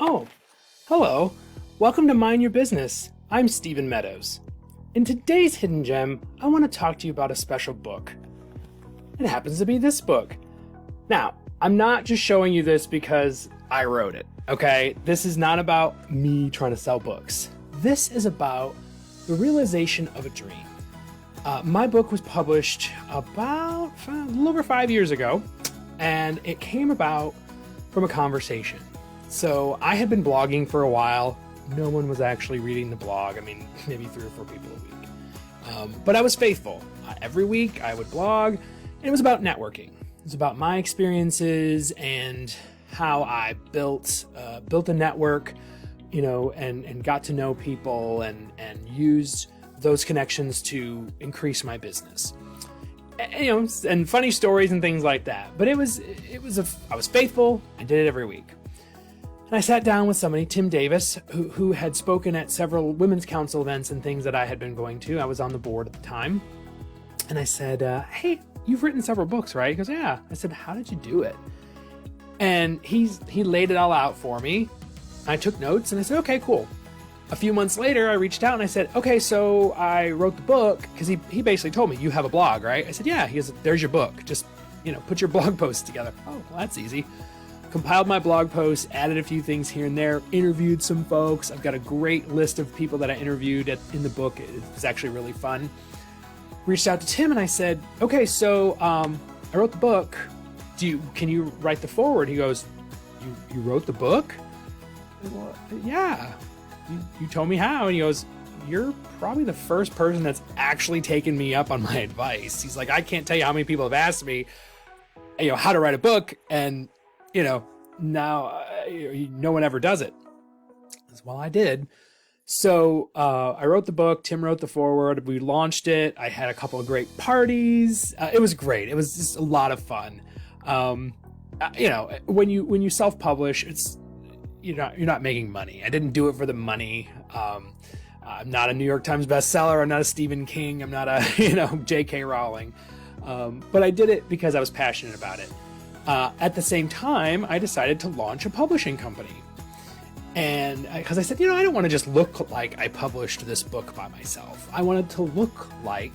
Oh, hello. Welcome to Mind Your Business. I'm Stephen Meadows. In today's Hidden Gem, I want to talk to you about a special book. It happens to be this book. Now, I'm not just showing you this because I wrote it, okay? This is not about me trying to sell books. This is about the realization of a dream. My book was published about a little over 5 years ago, and it came about from a conversation. So I had been blogging for a while. No one was actually reading the blog. I mean, maybe 3 or 4 people a week. But I was faithful. Every week I would blog, and it was about networking. It was about my experiences and how I built a network, and got to know people and used those connections to increase my business. And funny stories and things like that. But I was faithful. I did it every week. And I sat down with somebody, Tim Davis, who had spoken at several women's council events and things that I had been going to. I was on the board at the time. And I said, hey, you've written several books, right? He goes, yeah. I said, how did you do it? And he laid it all out for me. I took notes and I said, okay, cool. A few months later, I reached out and I said, okay, so I wrote the book, because he basically told me, you have a blog, right? I said, yeah. He goes, there's your book. Just, put your blog posts together. Oh, well, that's easy. Compiled my blog posts, added a few things here and there, interviewed some folks. I've got a great list of people that I interviewed in the book. It was actually really fun. Reached out to Tim and I said, okay, so I wrote the book. Can you write the foreword? He goes, you wrote the book? Well, yeah. You told me how. And he goes, you're probably the first person that's actually taken me up on my advice. He's like, I can't tell you how many people have asked me, how to write a book. And now no one ever does it. Well, I did. So I wrote the book. Tim wrote the foreword. We launched it. I had a couple of great parties. It was great. It was just a lot of fun. When you self-publish, you're not making money. I didn't do it for the money. I'm not a New York Times bestseller. I'm not a Stephen King. I'm not a J.K. Rowling. But I did it because I was passionate about it. At the same time, I decided to launch a publishing company. And because I said, I don't want to just look like I published this book by myself. I wanted to look like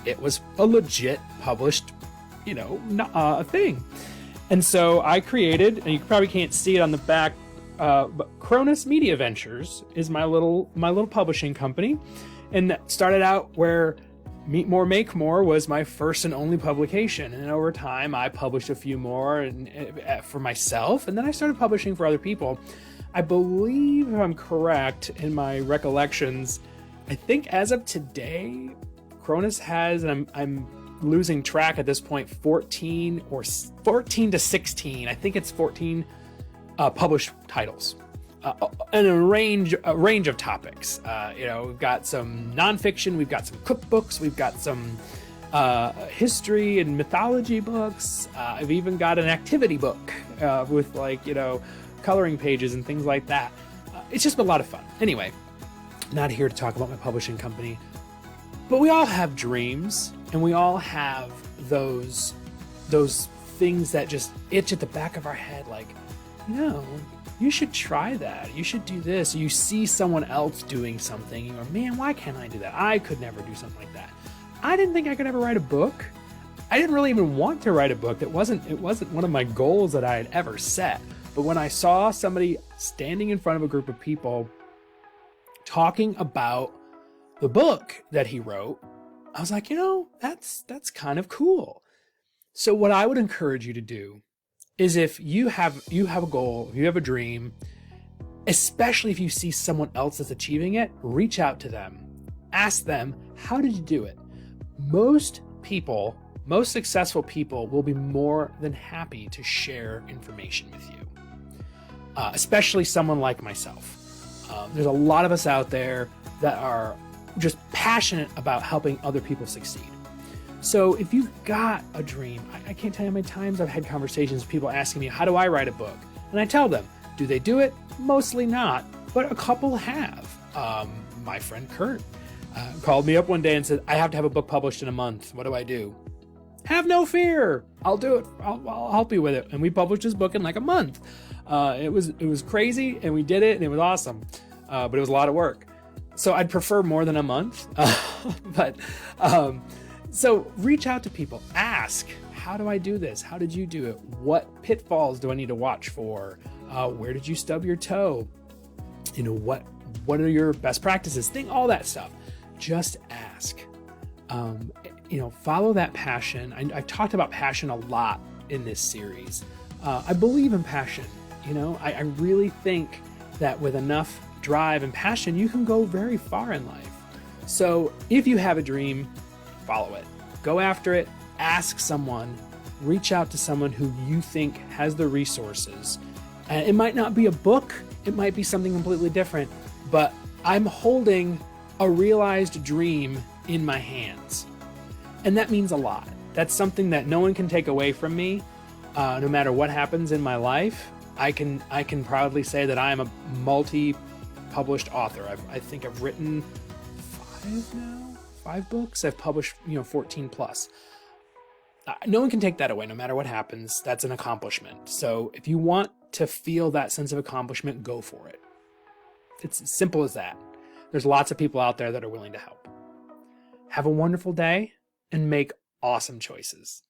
it was a legit published, a thing. And so I created, and you probably can't see it on the back, but Cronus Media Ventures is my little publishing company. And that started out where Meet More, Make More was my first and only publication. And over time, I published a few more for myself. And then I started publishing for other people. I believe, if I'm correct in my recollections, I think as of today, Cronus has, and I'm losing track at this point, 14 to 16. I think it's 14 published titles. And a range of topics. We've got some nonfiction, we've got some cookbooks, we've got some history and mythology books. I've even got an activity book with coloring pages and things like that. It's just been a lot of fun. Anyway, not here to talk about my publishing company, but we all have dreams, and we all have those things that just itch at the back of our head, like, you should try that. You should do this. You see someone else doing something, and you go, man, why can't I do that? I could never do something like that. I didn't think I could ever write a book. I didn't really even want to write a book. It wasn't one of my goals that I had ever set. But when I saw somebody standing in front of a group of people talking about the book that he wrote, I was like, that's kind of cool. So what I would encourage you to do is, if you have a goal, if you have a dream, especially if you see someone else that's achieving it, reach out to them. Ask them, how did you do it? Most successful people will be more than happy to share information with you, especially someone like myself. There's a lot of us out there that are just passionate about helping other people succeed. So if you've got a dream, I can't tell you how many times I've had conversations with people asking me, how do I write a book? And I tell them, do they do it? Mostly not, but a couple have. My friend Kurt called me up one day and said, I have to have a book published in a month. What do I do? Have no fear. I'll do it. I'll help you with it. And we published his book in like a month. It was crazy, and we did it, and it was awesome. But it was a lot of work. So I'd prefer more than a month. So reach out to people. Ask, how do I do this? How did you do it? What pitfalls do I need to watch for? Where did you stub your toe? What are your best practices? Think all that stuff. Just ask. Follow that passion. I've talked about passion a lot in this series. I believe in passion. I really think that with enough drive and passion, you can go very far in life. So if you have a dream, follow it. Go after it. Ask someone. Reach out to someone who you think has the resources. It might not be a book. It might be something completely different. But I'm holding a realized dream in my hands. And that means a lot. That's something that no one can take away from me. No matter what happens in my life, I can proudly say that I am a multi-published author. I think I've written 5 books. I've published 14 plus. No one can take that away. No matter what happens, that's an accomplishment. So if you want to feel that sense of accomplishment, go for it. It's as simple as that. There's lots of people out there that are willing to help. Have a wonderful day and make awesome choices.